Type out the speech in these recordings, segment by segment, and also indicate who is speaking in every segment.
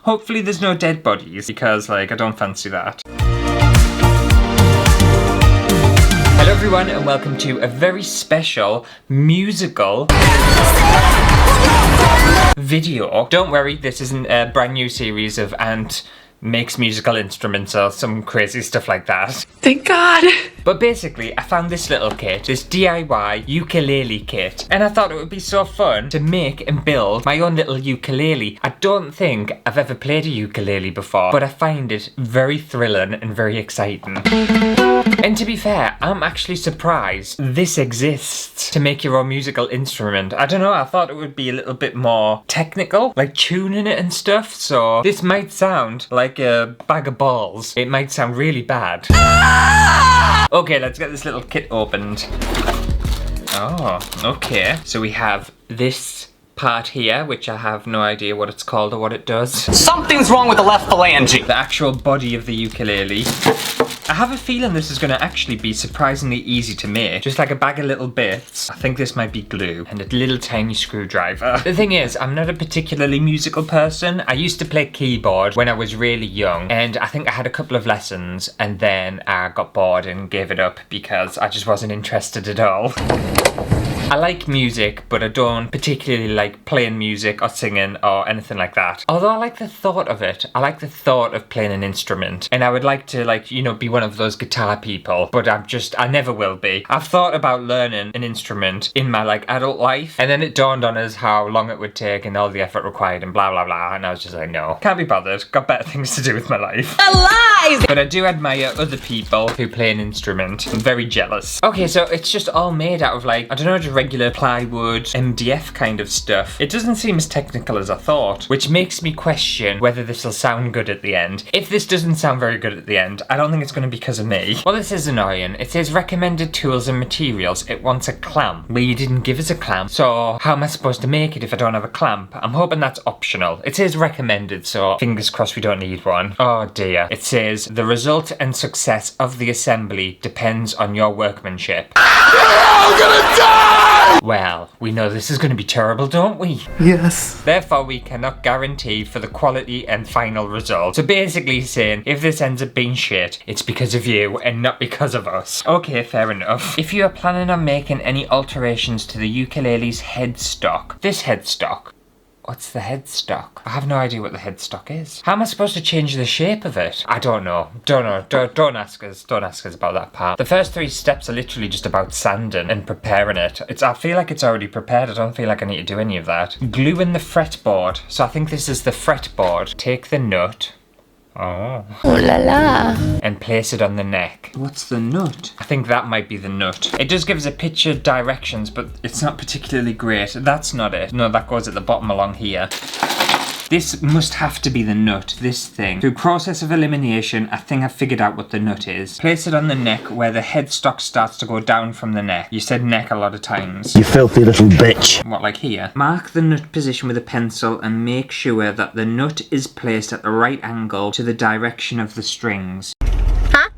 Speaker 1: Hopefully there's no dead bodies, because like, I don't fancy that. Hello everyone and welcome to a very special musical video. Don't worry, this isn't a brand new series of Ant makes musical instruments or some crazy stuff like that.
Speaker 2: Thank God.
Speaker 1: But basically, I found this little kit, this DIY ukulele kit, and I thought it would be so fun to make and build my own little ukulele. I don't think I've ever played a ukulele before, but I find it very thrilling and very exciting. And to be fair, I'm actually surprised this exists to make your own musical instrument. I don't know, I thought it would be a little bit more technical, like tuning it and stuff, so this might sound like a bag of balls. It might sound really bad. Okay, let's get this little kit opened. Oh, okay. So we have this part here, which I have no idea what it's called or what it does.
Speaker 2: Something's wrong with the left phalange.
Speaker 1: The actual body of the ukulele. I have a feeling this is going to actually be surprisingly easy to make. Just like a bag of little bits. I think this might be glue and a little tiny screwdriver. The thing is, I'm not a particularly musical person. I used to play keyboard when I was really young, and I think I had a couple of lessons and then I got bored and gave it up because I just wasn't interested at all. I like music, but I don't particularly like playing music or singing or anything like that. Although I like the thought of it. I like the thought of playing an instrument. And I would like to, like, you know, be one of those guitar people, but I never will be. I've thought about learning an instrument in my, like, adult life, and then it dawned on us how long it would take and all the effort required and blah, blah, blah, and I was just like, no. Can't be bothered. Got better things to do with my life.
Speaker 2: Alive!
Speaker 1: But I do admire other people who play an instrument. I'm very jealous. Okay, so it's just all made out of, like, I don't know, just regular plywood, MDF kind of stuff. It doesn't seem as technical as I thought, which makes me question whether this will sound good at the end. If this doesn't sound very good at the end, I don't think it's going to be because of me. Well, this is annoying. It says recommended tools and materials. It wants a clamp. Well, you didn't give us a clamp, so how am I supposed to make it if I don't have a clamp? I'm hoping that's optional. It says recommended, so fingers crossed we don't need one. Oh dear. It says the result and success of the assembly depends on your workmanship.
Speaker 2: I'm gonna die!
Speaker 1: Well, we know this is going to be terrible, don't we?
Speaker 2: Yes.
Speaker 1: Therefore, we cannot guarantee for the quality and final result. So basically saying, if this ends up being shit, it's because of you and not because of us. Okay, fair enough. If you are planning on making any alterations to the ukulele's headstock, this headstock, what's the headstock? I have no idea what the headstock is. How am I supposed to change the shape of it? I don't know. Don't ask us. Don't ask us about that part. The first 3 steps are literally just about sanding and preparing it. I feel like it's already prepared. I don't feel like I need to do any of that. Glue in the fretboard. So I think this is the fretboard. Take the nut. Oh.
Speaker 3: Ooh la la.
Speaker 1: And place it on the neck. What's the nut? I think that might be the nut. It does give us a picture of directions, but it's not particularly great. That's not it. No, that goes at the bottom along here. This must have to be the nut, this thing. Through process of elimination, I think I've figured out what the nut is. Place it on the neck where the headstock starts to go down from the neck. You said neck a lot of times.
Speaker 4: You filthy little bitch.
Speaker 1: What, like here? Mark the nut position with a pencil and make sure that the nut is placed at the right angle to the direction of the strings.
Speaker 3: Huh?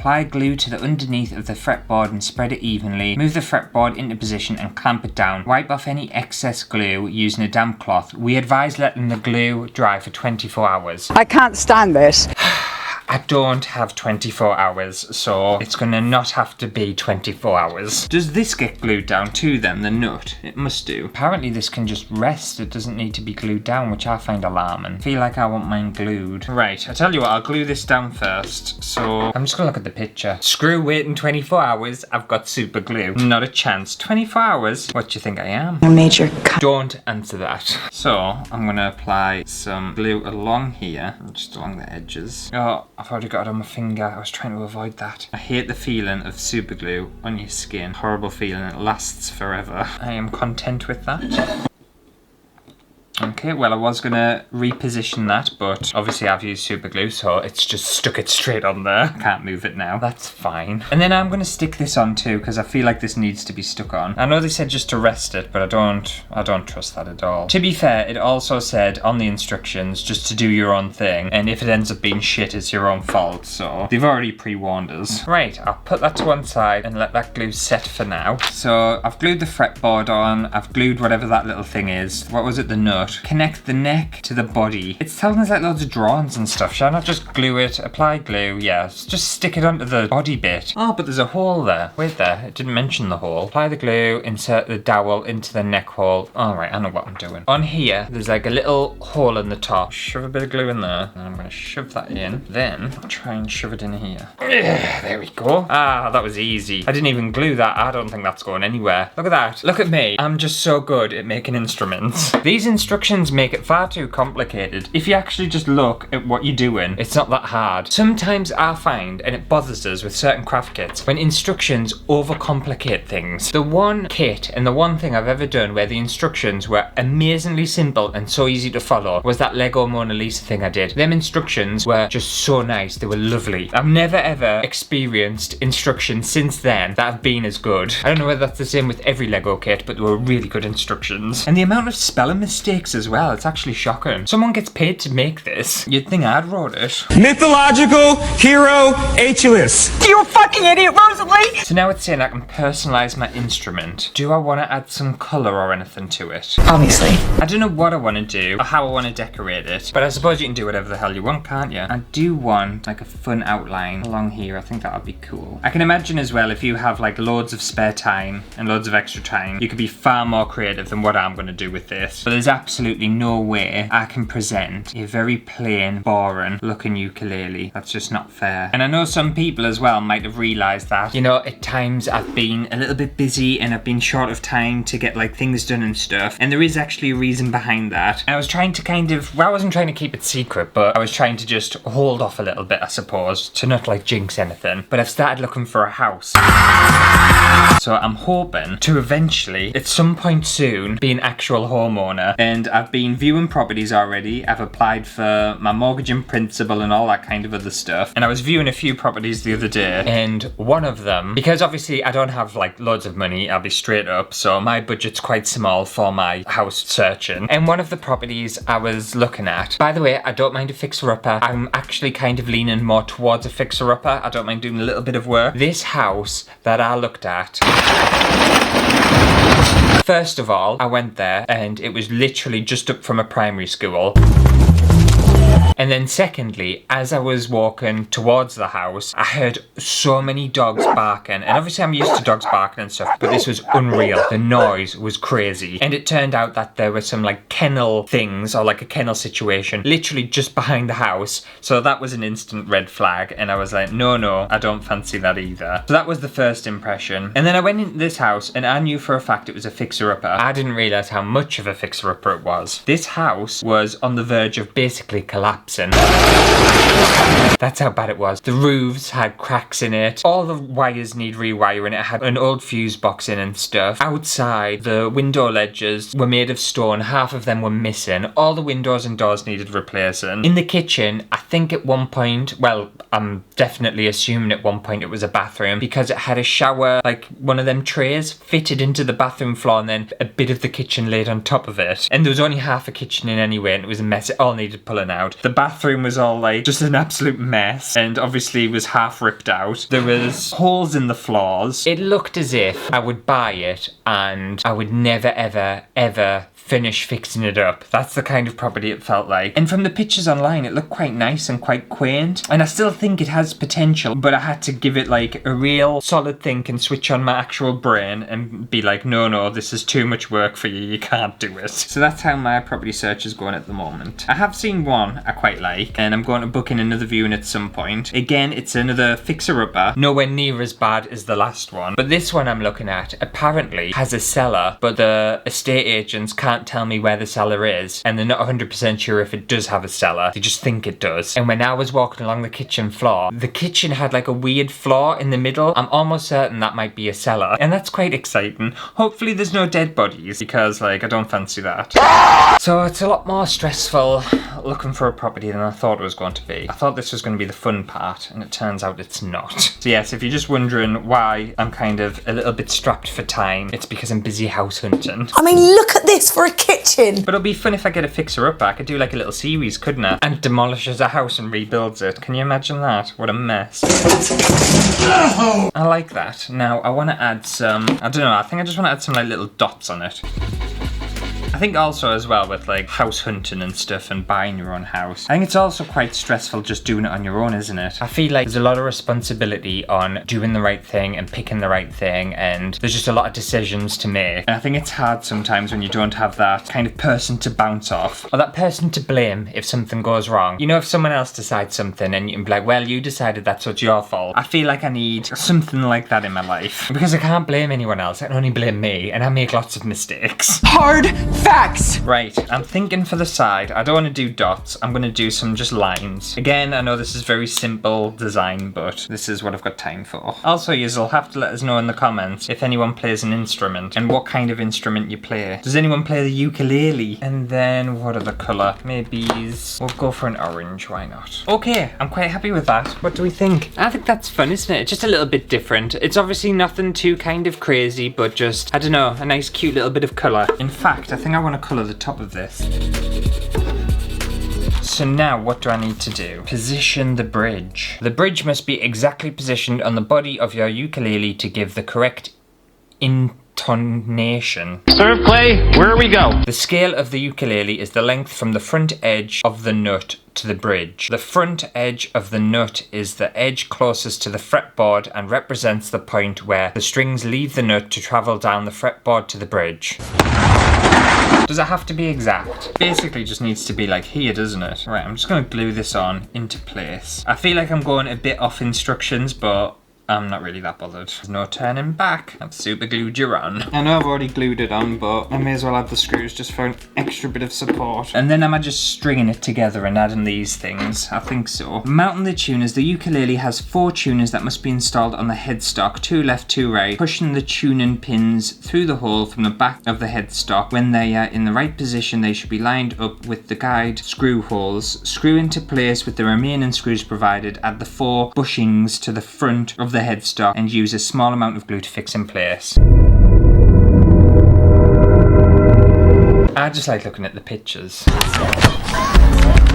Speaker 1: Apply glue to the underneath of the fretboard and spread it evenly. Move the fretboard into position and clamp it down. Wipe off any excess glue using a damp cloth. We advise letting the glue dry for 24 hours.
Speaker 5: I can't stand this.
Speaker 1: I don't have 24 hours, so it's gonna not have to be 24 hours. Does this get glued down too then, the nut? It must do. Apparently this can just rest, it doesn't need to be glued down, which I find alarming. I feel like I want mine glued. Right, I tell you what, I'll glue this down first. So, I'm just gonna look at the picture. Screw waiting 24 hours, I've got super glue. Not a chance. 24 hours? What do you think I am?
Speaker 5: A major
Speaker 1: Don't answer that. So, I'm gonna apply some glue along here, just along the edges. Oh, I've already got it on my finger. I was trying to avoid that. I hate the feeling of super glue on your skin. Horrible feeling. It lasts forever. I am content with that. Okay, well I was gonna reposition that, but obviously I've used super glue, so it's just stuck it straight on there. Can't move it now. That's fine. And then I'm gonna stick this on too, because I feel like this needs to be stuck on. I know they said just to rest it, but I don't trust that at all. To be fair, it also said on the instructions just to do your own thing, and if it ends up being shit, it's your own fault, so they've already pre-warned us. Right, I'll put that to one side and let that glue set for now. So I've glued the fretboard on, I've glued whatever that little thing is. What was it, the nut? nut. Connect the neck to the body. It's telling us like loads of drawings and stuff. Shall I not just glue it? Apply glue. Yeah, just stick it onto the body bit. Oh, but there's a hole there. Wait there. It didn't mention the hole. Apply the glue. Insert the dowel into the neck hole. Alright, I know what I'm doing. On here, there's like a little hole in the top. Shove a bit of glue in there. And I'm going to shove that in. Then, I'll try and shove it in here. There we go. Ah, that was easy. I didn't even glue that. I don't think that's going anywhere. Look at that. Look at me. I'm just so good at making instruments. These instructions make it far too complicated. If you actually just look at what you're doing, it's not that hard. Sometimes I find, and it bothers us with certain craft kits, when instructions overcomplicate things. The one kit and the one thing I've ever done where the instructions were amazingly simple and so easy to follow was that Lego Mona Lisa thing I did. Them instructions were just so nice. They were lovely. I've never ever experienced instructions since then that have been as good. I don't know whether that's the same with every Lego kit, but they were really good instructions. And the amount of spelling mistakes as well, it's actually shocking. Someone gets paid to make this. You'd think I'd wrote it.
Speaker 5: Mythological hero Achilles.
Speaker 2: You fucking idiot, Rosalie!
Speaker 1: So now it's saying I can personalise my instrument. Do I want to add some colour or anything to it?
Speaker 2: Obviously.
Speaker 1: I don't know what I want to do or how I want to decorate it, but I suppose you can do whatever the hell you want, can't you? I do want like a fun outline along here. I think that would be cool. I can imagine as well if you have like loads of spare time and loads of extra time, you could be far more creative than what I'm going to do with this. But there's absolutely no way I can present a very plain, boring looking ukulele. That's just not fair. And I know some people as well might have realised that, you know, at times I've been a little bit busy and I've been short of time to get like things done and stuff. And there is actually a reason behind that. And I was trying to kind of, well, I wasn't trying to keep it secret, but I was trying to just hold off a little bit, I suppose, to not like jinx anything. But I've started looking for a house. So I'm hoping to eventually, at some point soon, be an actual homeowner. And I've been viewing properties already. I've applied for my mortgage in principle and all that kind of other stuff. And I was viewing a few properties the other day. And one of them, because obviously I don't have like loads of money, I'll be straight up. So my budget's quite small for my house searching. And one of the properties I was looking at, by the way, I don't mind a fixer-upper. I'm actually kind of leaning more towards a fixer-upper. I don't mind doing a little bit of work. This house that I looked at, first of all, I went there and it was literally just up from a primary school. And then secondly, as I was walking towards the house, I heard so many dogs barking. And obviously I'm used to dogs barking and stuff, but this was unreal. The noise was crazy. And it turned out that there were some like kennel things or like a kennel situation literally just behind the house. So that was an instant red flag. And I was like, no, I don't fancy that either. So that was the first impression. And then I went into this house and I knew for a fact it was a fixer-upper. I didn't realise how much of a fixer-upper it was. This house was on the verge of basically collapsing. That's how bad it was. The roofs had cracks in it. All the wires need rewiring. It had an old fuse box in and stuff. Outside, the window ledges were made of stone. Half of them were missing. All the windows and doors needed replacing. In the kitchen, I think at one point, well, I'm definitely assuming at one point it was a bathroom because it had a shower, like one of them trays fitted into the bathroom floor and then a bit of the kitchen laid on top of it. And there was only half a kitchen in anyway and it was a mess. It all needed pulling out. The bathroom was all like just an absolute mess and obviously was half ripped out. There was holes in the floors. It looked as if I would buy it and I would never ever finish fixing it up. That's the kind of property it felt like. And from the pictures online, it looked quite nice and quite quaint. And I still think it has potential, but I had to give it like a real solid think and switch on my actual brain and be like, no, this is too much work for you. You can't do it. So that's how my property search is going at the moment. I have seen one I quite like, and I'm going to book in another viewing at some point. Again, it's another fixer-upper, nowhere near as bad as the last one. But this one I'm looking at apparently has a cellar, but the estate agents can't tell me where the cellar is, and they're not 100% sure if it does have a cellar. They just think it does. And when I was walking along the kitchen floor, the kitchen had like a weird floor in the middle. I'm almost certain that might be a cellar, and that's quite exciting. Hopefully there's no dead bodies, because like I don't fancy that. So it's a lot more stressful looking for a property than I thought it was going to be. I thought this was going to be the fun part, and it turns out it's not. So yes, if you're just wondering why I'm kind of a little bit strapped for time, it's because I'm busy house hunting.
Speaker 6: I mean, look at this for a kitchen.
Speaker 1: But it'll be fun if I get a fixer-upper. I could do like a little series, couldn't I? And demolishes a house and rebuilds it. Can you imagine that? What a mess. I like that. Now, I want to add some, I don't know, I think I just want to add some like little dots on it. I think also as well with like house hunting and stuff and buying your own house, I think it's also quite stressful just doing it on your own, isn't it? I feel like there's a lot of responsibility on doing the right thing and picking the right thing, and there's just a lot of decisions to make. And I think it's hard sometimes when you don't have that kind of person to bounce off, or that person to blame if something goes wrong. You know, if someone else decides something and you can be like, well, you decided that, so it's your fault. I feel like I need something like that in my life, because I can't blame anyone else. I can only blame me, and I make lots of mistakes.
Speaker 2: Hard facts.
Speaker 1: Right, I'm thinking for the side, I don't want to do dots. I'm going to do some just lines. Again, I know this is very simple design, but this is what I've got time for. Also, you'll have to let us know in the comments if anyone plays an instrument and what kind of instrument you play. Does anyone play the ukulele? And then what other colour? Maybe we'll go for an orange, why not? Okay, I'm quite happy with that. What do we think? I think that's fun, isn't it? Just a little bit different. It's obviously nothing too kind of crazy, but just, I don't know, a nice cute little bit of colour. In fact, I think I want to colour the top of this. So now what do I need to do? Position the bridge. The bridge must be exactly positioned on the body of your ukulele to give the correct intonation.
Speaker 5: Serve play, where we go.
Speaker 1: The scale of the ukulele is the length from the front edge of the nut to the bridge. The front edge of the nut is the edge closest to the fretboard and represents the point where the strings leave the nut to travel down the fretboard to the bridge. Does it have to be exact? Basically just needs to be like here, doesn't it? Right, I'm just gonna glue this on into place. I feel like I'm going a bit off instructions, but I'm not really that bothered. There's no turning back. I've super glued you on. I know I've already glued it on, but I may as well add the screws just for an extra bit of support. And then am I just stringing it together and adding these things? I think so. Mounting the tuners. The ukulele has 4 tuners that must be installed on the headstock. 2 left, 2 right. Pushing the tuning pins through the hole from the back of the headstock. When they are in the right position, they should be lined up with the guide screw holes. Screw into place with the remaining screws provided. Add the 4 bushings to the front of the headstock and use a small amount of glue to fix in place. I just like looking at the pictures.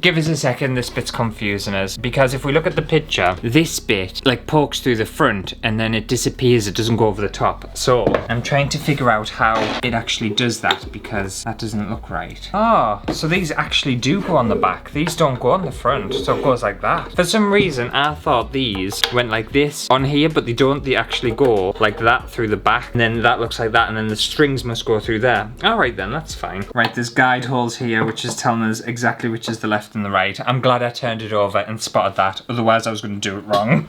Speaker 1: Give us a second, this bit's confusing us, because if we look at the picture, this bit like pokes through the front and then it disappears, it doesn't go over the top. So I'm trying to figure out how it actually does that, because that doesn't look right. Oh, so these actually do go on the back. These don't go on the front, so it goes like that. For some reason, I thought these went like this on here, but they don't. They actually go like that through the back, and then that looks like that, and then the strings must go through there. All right then, that's fine. Right, there's guide holes here, which is telling us exactly which is the left and the right. I'm glad I turned it over and spotted that, otherwise I was going to do it wrong.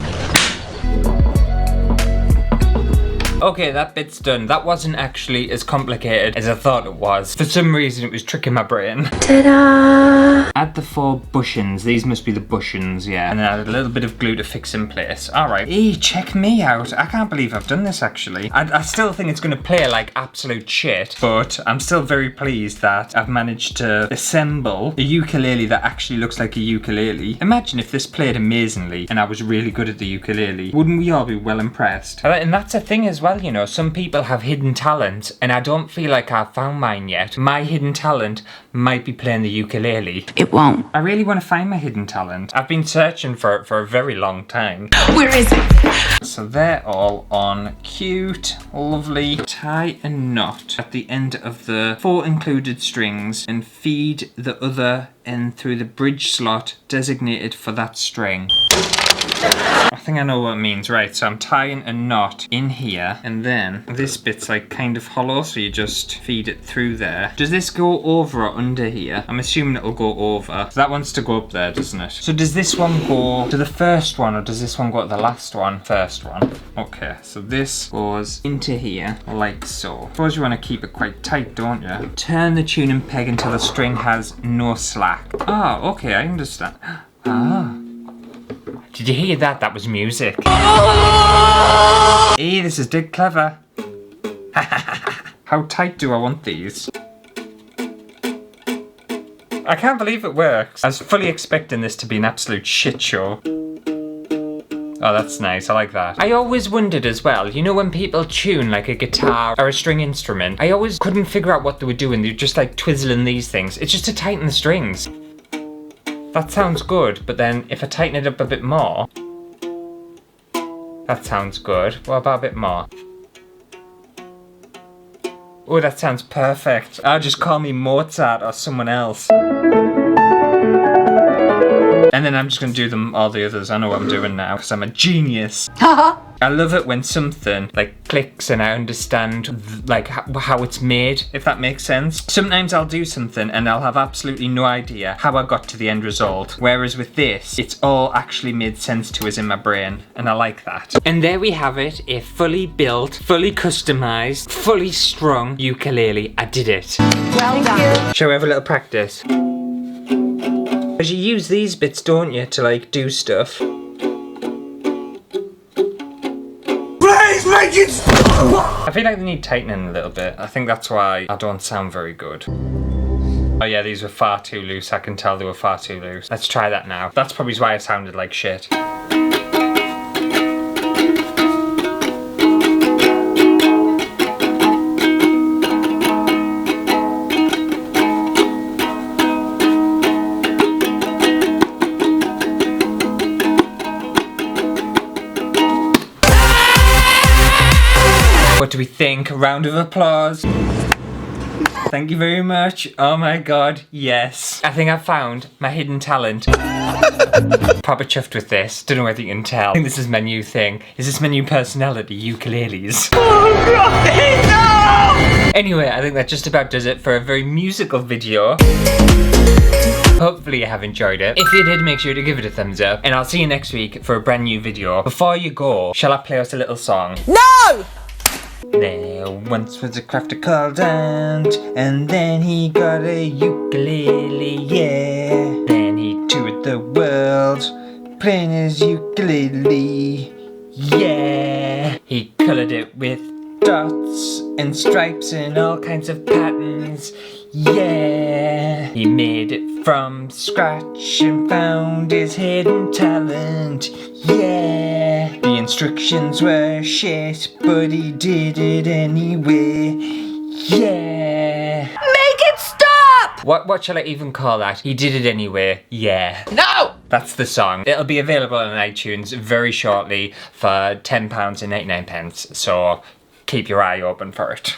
Speaker 1: Okay, that bit's done. That wasn't actually as complicated as I thought it was. For some reason it was tricking my brain. Ta-da! Add the 4 bushings. These must be the bushings, yeah. And then add a little bit of glue to fix in place. Alright. Hey, check me out. I can't believe I've done this actually. I still think it's going to play like absolute shit, but I'm still very pleased that I've managed to assemble a ukulele that actually looks like a ukulele. Imagine if this played amazingly and I was really good at the ukulele. Wouldn't we all be well impressed? And that's a thing as well. You know, some people have hidden talent, and I don't feel like I've found mine yet. My hidden talent might be playing the ukulele.
Speaker 2: It won't.
Speaker 1: I really want to find my hidden talent. I've been searching for it for a very long time.
Speaker 2: Where is it?
Speaker 1: So they're all on. Cute, lovely. Tie a knot at the end of the 4 included strings and feed the other end through the bridge slot designated for that string. I think I know what it means. Right, so I'm tying a knot in here, and then this bit's like kind of hollow, so you just feed it through there. Does this go over or under here? I'm assuming it'll go over. So that wants to go up there, doesn't it? So does this one go to the first one, or does this one go to the last one? First one. Okay, so this goes into here, like so. Suppose you want to keep it quite tight, don't you? Turn the tuning peg until the string has no slack. Ah, okay, I understand. Ah. Did you hear that? That was music. Hey, this is dead clever. How tight do I want these? I can't believe it works. I was fully expecting this to be an absolute shit show. Oh, that's nice. I like that. I always wondered as well, you know, when people tune like a guitar or a string instrument, I always couldn't figure out what they were doing. They're just like twizzling these things. It's just to tighten the strings. That sounds good, but then if I tighten it up a bit more... That sounds good. What about a bit more? Oh, that sounds perfect. I'll just call me Mozart or someone else. And then I'm just gonna do them all the others. I know what I'm doing now because I'm a genius. I love it when something like clicks and I understand like how it's made, if that makes sense. Sometimes I'll do something and I'll have absolutely no idea how I got to the end result. Whereas with this, it's all actually made sense to us in my brain, and I like that. And there we have it, a fully built, fully customized, fully strung ukulele. I did it.
Speaker 3: Well done.
Speaker 1: Shall we have a little practice? Because you use these bits, don't you, to like do stuff.
Speaker 2: Please make it stop!
Speaker 1: I feel like they need tightening a little bit. I think that's why I don't sound very good. Oh yeah, these were far too loose. I can tell they were far too loose. Let's try that now. That's probably why I sounded like shit. What do we think? A round of applause. Thank you very much. Oh my god, yes. I think I found my hidden talent. Proper chuffed with this. Don't know whether you can tell. I think this is my new thing. Is this my new personality? Ukuleles. Oh god, no! Anyway, I think that just about does it for a very musical video. Hopefully you have enjoyed it. If you did, make sure to give it a thumbs up. And I'll see you next week for a brand new video. Before you go, shall I play us a little song?
Speaker 6: No!
Speaker 1: There once was a crafter called Ant, and then he got a ukulele, yeah. Then he toured the world, playing his ukulele, yeah. He coloured it with dots and stripes and all kinds of patterns, yeah. He made it from scratch and found his hidden talent, yeah. The instructions were shit, but he did it anyway, yeah.
Speaker 3: Make it stop!
Speaker 1: What shall I even call that? He did it anyway, yeah.
Speaker 3: No!
Speaker 1: That's the song. It'll be available on iTunes very shortly for £10.99, so keep your eye open for it.